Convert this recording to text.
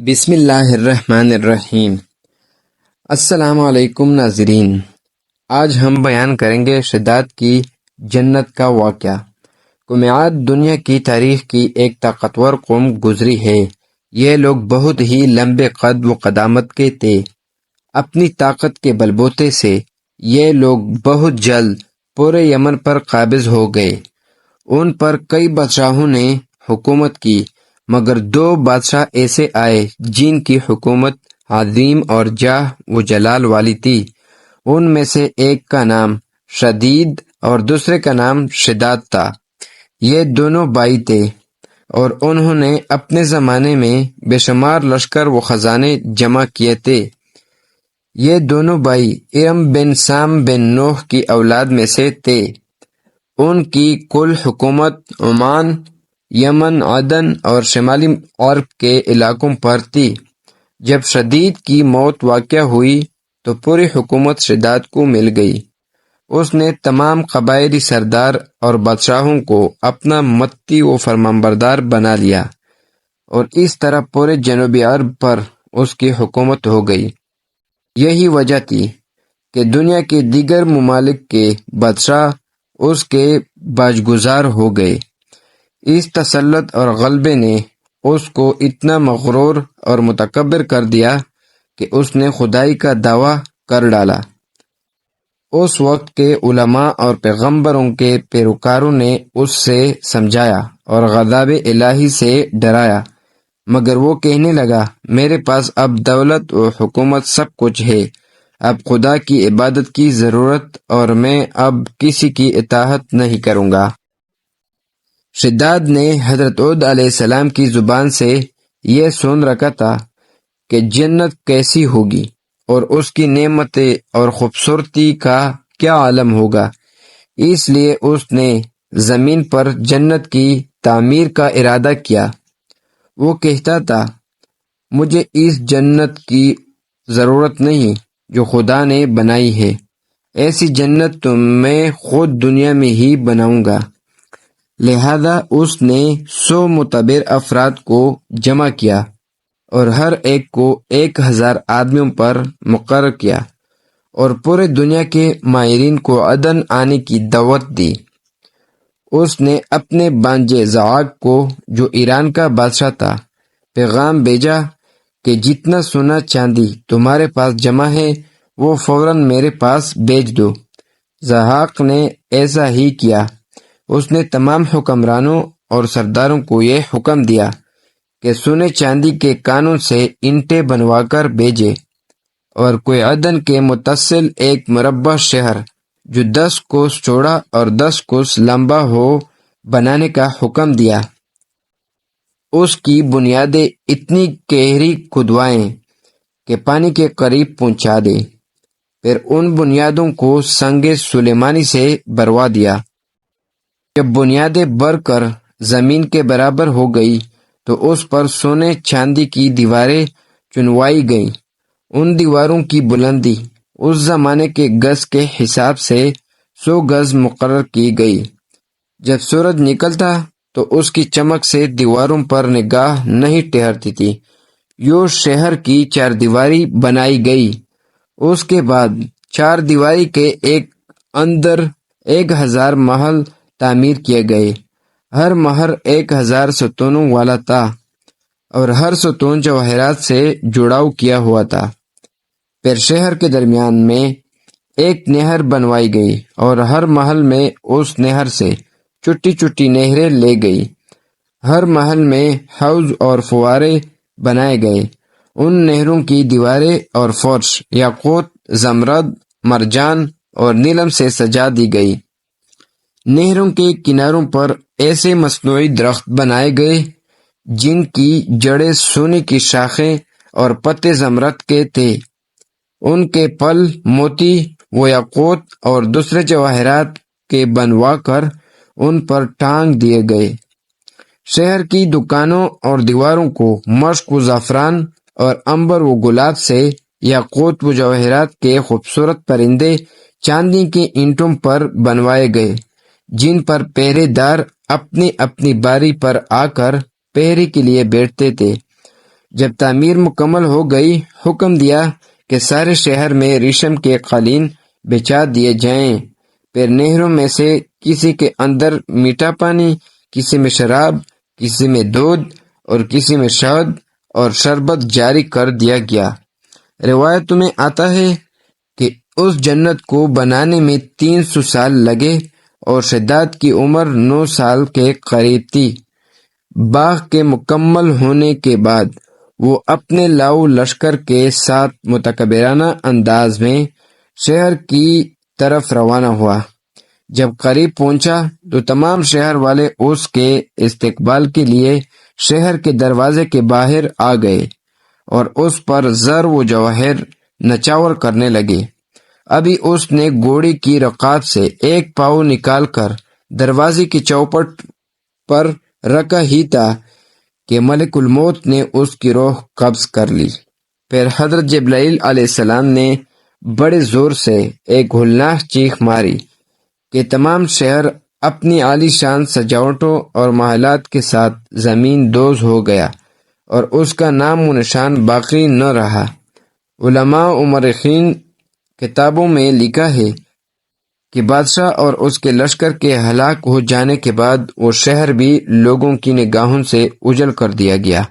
بسم اللہ الرحمن الرحیم۔ السلام علیکم ناظرین، آج ہم بیان کریں گے شداد کی جنت کا واقعہ۔ قمیات دنیا کی تاریخ کی ایک طاقتور قوم گزری ہے۔ یہ لوگ بہت ہی لمبے قد و قدامت کے تھے۔ اپنی طاقت کے بلبوتے سے یہ لوگ بہت جلد پورے یمن پر قابض ہو گئے۔ ان پر کئی بادشاہوں نے حکومت کی، مگر دو بادشاہ ایسے آئے جن کی حکومت عظیم اور جاہ و جلال والی تھی۔ ان میں سے ایک کا نام شدید اور دوسرے کا نام شداد تھا۔ یہ دونوں بھائی تھے اور انہوں نے اپنے زمانے میں بے شمار لشکر و خزانے جمع کیے تھے۔ یہ دونوں بھائی ارم بن سام بن نوح کی اولاد میں سے تھے۔ ان کی کل حکومت عمان، یمن، عدن اور شمالی عرب کے علاقوں پر تھی۔ جب شدید کی موت واقع ہوئی تو پوری حکومت شداد کو مل گئی۔ اس نے تمام قبائلی سردار اور بادشاہوں کو اپنا متی و فرمانبردار بنا لیا، اور اس طرح پورے جنوبی عرب پر اس کی حکومت ہو گئی۔ یہی وجہ تھی کہ دنیا کے دیگر ممالک کے بادشاہ اس کے باجگزار ہو گئے۔ اس تسلط اور غلبے نے اس کو اتنا مغرور اور متکبر کر دیا کہ اس نے خدائی کا دعویٰ کر ڈالا۔ اس وقت کے علماء اور پیغمبروں کے پیروکاروں نے اس سے سمجھایا اور غضب الہی سے ڈرایا، مگر وہ کہنے لگا، میرے پاس اب دولت و حکومت سب کچھ ہے، اب خدا کی عبادت کی ضرورت اور میں اب کسی کی اطاعت نہیں کروں گا۔ شداد نے حضرت ہود علیہ السلام کی زبان سے یہ سن رکھا تھا کہ جنت کیسی ہوگی اور اس کی نعمتیں اور خوبصورتی کا کیا عالم ہوگا، اس لیے اس نے زمین پر جنت کی تعمیر کا ارادہ کیا۔ وہ کہتا تھا، مجھے اس جنت کی ضرورت نہیں جو خدا نے بنائی ہے، ایسی جنت تو میں خود دنیا میں ہی بناؤں گا۔ لہذا اس نے 100 معتبر افراد کو جمع کیا اور ہر ایک کو 1000 آدمیوں پر مقرر کیا، اور پورے دنیا کے ماہرین کو عدن آنے کی دعوت دی۔ اس نے اپنے بانجے زعاق کو، جو ایران کا بادشاہ تھا، پیغام بھیجا کہ جتنا سونا چاندی تمہارے پاس جمع ہے وہ فوراً میرے پاس بھیج دو۔ زحاق نے ایسا ہی کیا۔ اس نے تمام حکمرانوں اور سرداروں کو یہ حکم دیا کہ سونے چاندی کے کانوں سے اینٹیں بنوا کر بھیجے، اور کوئی عدن کے متصل ایک مربع شہر جو 10 کوس چوڑا اور 10 کوس لمبا ہو بنانے کا حکم دیا۔ اس کی بنیادیں اتنی گہری کھدوائیں کہ پانی کے قریب پہنچا دے، پھر ان بنیادوں کو سنگ سلیمانی سے بھروا دیا۔ جب بنیادیں بھر کر زمین کے برابر ہو گئی تو اس پر سونے چاندی کی دیواریں چنوائی گئیں۔ ان دیواروں کی بلندی اس زمانے کے گز کے حساب سے 100 گز مقرر کی گئی۔ جب سورج نکلتا تو اس کی چمک سے دیواروں پر نگاہ نہیں ٹھہرتی تھی۔ یوں شہر کی 4 دیواری بنائی گئی۔ اس کے بعد 4 دیواری کے ایک اندر 1000 محل تعمیر کیے گئے۔ ہر محل 1000 ستونوں والا تھا، اور ہر ستون جواہرات سے جڑاؤ کیا ہوا تھا۔ پھر شہر کے درمیان میں ایک نہر بنوائی گئی، اور ہر محل میں اس نہر سے چھوٹی چھوٹی نہریں لے گئی۔ ہر محل میں حوض اور فوارے بنائے گئے۔ ان نہروں کی دیواریں اور فرش یاقوت، زمرد، مرجان اور نیلم سے سجا دی گئی۔ نہروں کے کناروں پر ایسے مصنوعی درخت بنائے گئے جن کی جڑیں سونے کی شاخیں اور پتے زمرد کے تھے۔ ان کے پھل موتی و یاقوت اور دوسرے جواہرات کے بنوا کر ان پر ٹانگ دیے گئے۔ شہر کی دکانوں اور دیواروں کو مشک و زعفران اور عنبر و گلاب سے، یاقوت و جواہرات کے خوبصورت پرندے چاندی کی اینٹوں پر بنوائے گئے، جن پر پہرے دار اپنی اپنی باری پر آ کر پہرے کے لیے بیٹھتے تھے۔ جب تعمیر مکمل ہو گئی، حکم دیا کہ سارے شہر میں ریشم کے قالین بچھا دیے جائیں، پھر نہروں میں سے کسی کے اندر میٹھا پانی، کسی میں شراب، کسی میں دودھ اور کسی میں شہد اور شربت جاری کر دیا گیا۔ روایتوں میں آتا ہے کہ اس جنت کو بنانے میں 300 سال لگے اور شداد کی عمر 9 سال کے قریب تھی۔ باغ کے مکمل ہونے کے بعد وہ اپنے لاؤ لشکر کے ساتھ متکبرانہ انداز میں شہر کی طرف روانہ ہوا۔ جب قریب پہنچا تو تمام شہر والے اس کے استقبال کے لیے شہر کے دروازے کے باہر آ گئے اور اس پر زر و جواہر نچاور کرنے لگے۔ ابھی اس نے گھوڑے کی رکاب سے ایک پاؤں نکال کر دروازے کی چوپٹ پر رکھا ہی تھا کہ ملک الموت نے اس کی روح قبض کر لی۔ پھر حضرت جبرائیل علیہ السلام نے بڑے زور سے ایک ہولناک چیخ ماری کہ تمام شہر اپنی عالی شان سجاوٹوں اور محلات کے ساتھ زمین دوز ہو گیا اور اس کا نام و نشان باقی نہ رہا۔ علماء و مورخین کتابوں میں لکھا ہے کہ بادشاہ اور اس کے لشکر کے ہلاک ہو جانے کے بعد وہ شہر بھی لوگوں کی نگاہوں سے اجل کر دیا گیا۔